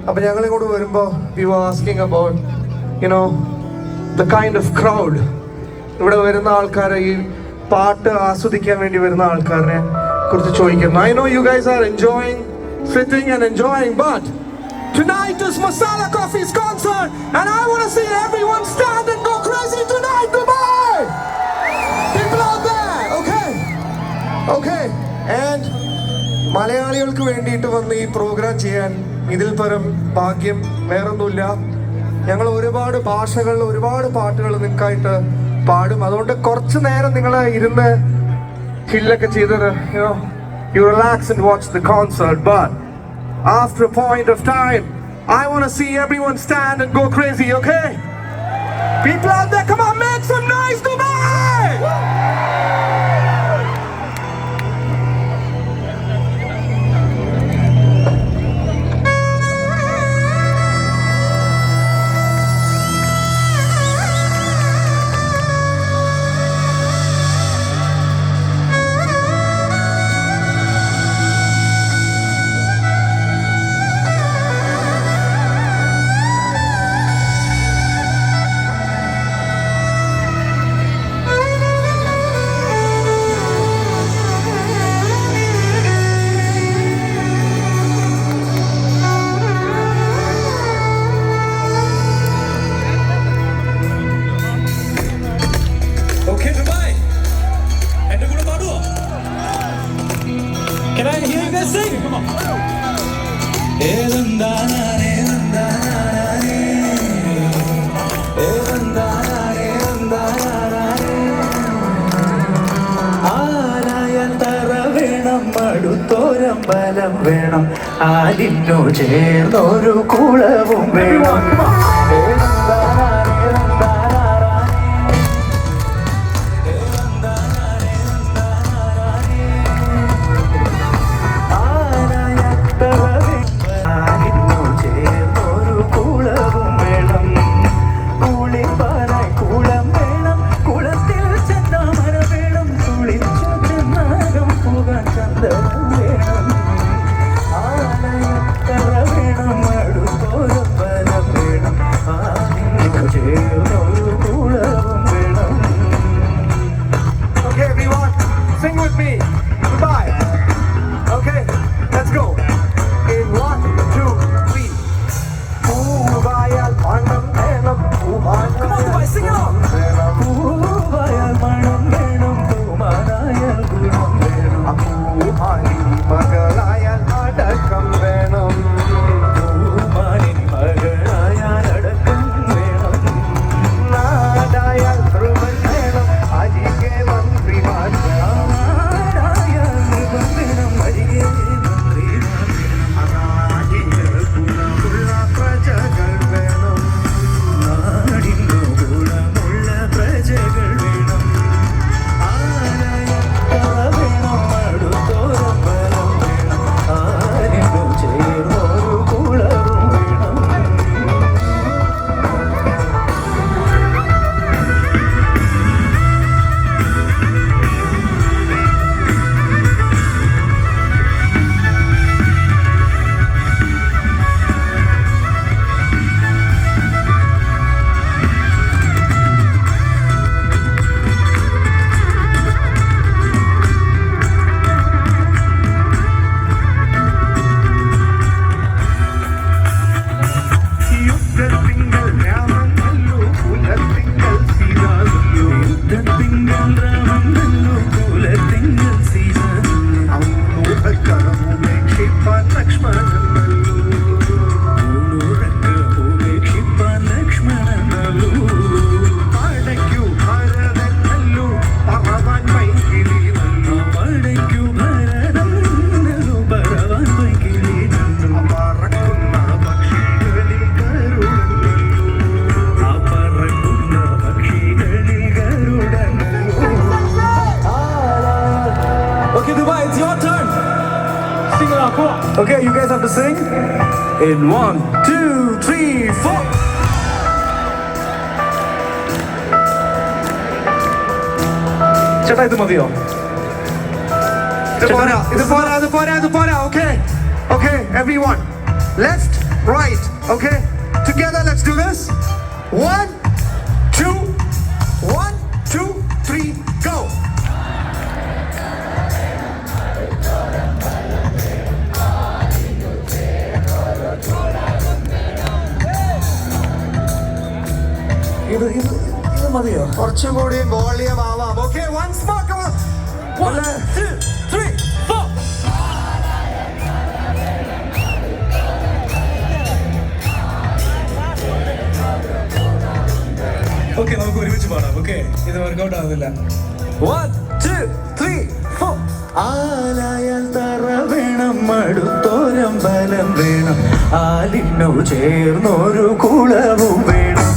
അപ്പോൾ ഞങ്ങൾ ഇങ്ങോട്ട് വരുമ്പോൾ we were asking about the kind of crowd. ഇവിടെ വരുന്ന ആൾക്കാരെ, ഈ പാട്ട് ആസ്വദിക്കാൻ വേണ്ടി വരുന്ന ആൾക്കാരെ കുറിച്ച് ചോദിക്കുന്നു. I know you guys are enjoying, sitting and enjoying, but tonight is Masala Coffee's concert and I want to see everyone stand and go crazy tonight. Dubai! People out there, okay. And മലയാളികൾക്ക് വേണ്ടിയിട്ട് വന്ന് ഈ programme ചെയ്യാൻ ഇതിൽ പരം ഭാഗ്യം വേറൊന്നുമില്ല. ഞങ്ങൾ ഒരുപാട് ഭാഷകളിൽ ഒരുപാട് പാട്ടുകൾ നിങ്ങൾക്കായിട്ട് പാടും. അതുകൊണ്ട് കുറച്ച് നേരം നിങ്ങൾ ഇരുന്ന് ചില്ലൊക്കെ ചെയ്തത്, you relax and watch the concert, but after a point of time I want to see everyone stand and go crazy, okay? People out there, come on, make some noise, Dubai! Can I hear you guys sing? Come on. അടുത്തോരം ബലം വേണം, ആലിനു ചേർന്നൊരു കുളവും വേണം. Okay, everyone, sing with me. Dubai. Okay, let's go. In 1, 2, 3. Dubai, Manam, Venam, Dubai. Come on, Dubai, sing it out. Dubai, Manam, Venam, Dubai, Gunam, Venam. Dubai, Magalaya, Nadakam, Venam. Dubai, Magalaya, Nadakam, Venam. Nadaya, Thruvan, Venam, Ajike, Mantri, Madhya. Nadaya, Thruvan, Venam, Ajike, Mantri, Madhya. Nadina, Gulamulla, Prajagal, Venam. Nadina, Gulamulla, Prajagal, Venam. Alayakka Venam, Aduthoram Balam Venam. Alinu Cheroru Kulavum Venam. യുദ്ധത്തിങ്കൽ രാമനല്ലു, കുലത്തിങ്കൽ സീതാനല്ലു. യുദ്ധത്തിങ്കൽ രാമനല്ലു, കുലത്തിങ്കൽ സീതാനല്ലു. ഔനുറക്കമുപേക്ഷിപ്പാൻ ലക്ഷ്മണനല്ലു. ഊനുറക്കമുപേക്ഷിപ്പാൻ ലക്ഷ്മണനല്ലു. പടയ്ക്കു ഭരതനല്ലു, പറവാൻ മൈഥിലി നല്ലു. പടയ്ക്കു ഭരതം നല്ലു, പറവാൻ മൈഥിലി നല്ലു. പറക്കുന്ന പക്ഷികളിൽ കരുണനല്ലു. പറക്കുന്ന പക്ഷികളിൽ ഗരുഡനല്ലു. Okay, Dubai, it's your turn. Sing it out, come on. Okay, you guys have to sing in 1, 2, 3, 4. ചേട്ടാ ഇത് മതിയോ? ഇത് പോരാ. Okay, everyone, let's Right, okay? Together, let's do this. 1, 2, 1, 2, 3, go. ഇത് മതിയോ? കുറച്ചും കൂടി വോളിയം ആവാം. Okay, once more, come on. 1, 2, 3, 4. Okay, നമുക്ക് ഒരുമിച്ച് പാടാം. ഓക്കെ, ഇത് വർക്കൗട്ട് ആവുന്നില്ല. 1, 2, 3, 4. ആലായാൽ തറ വേണം, അടുത്തോരം ബലം വേണം, ആലിനു ചേർന്നൊരു കുളവും വേണം.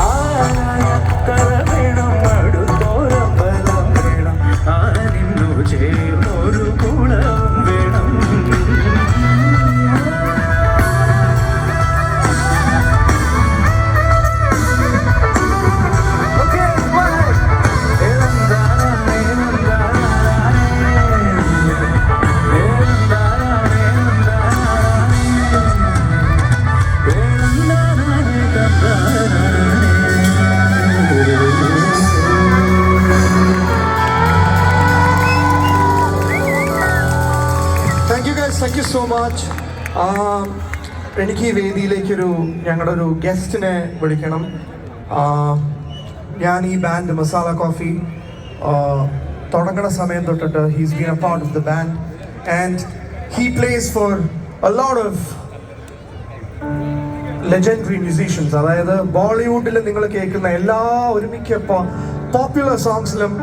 ആലായാൽ തറ വേണം, അടുത്തോരം ബലം വേണം, ആലിനു ചേർന്നൊരു കുളവും വേണം. Thank you so much. എനിക്ക് ഈ വേദിയിലേക്കൊരു ഞങ്ങളുടെ ഒരു ഗസ്റ്റിനെ വിളിക്കണം. ഞാൻ ഈ ബാൻഡ് മസാല കോഫി തുടങ്ങണ സമയം തൊട്ടിട്ട് he's been A part of the band and he place for a lot of legendary musicians. അതായത് ബോളിവുഡിൽ നിങ്ങൾ കേൾക്കുന്ന എല്ലാ ഒരുമിക്ക പോപ്പുലർ സോങ്സിലും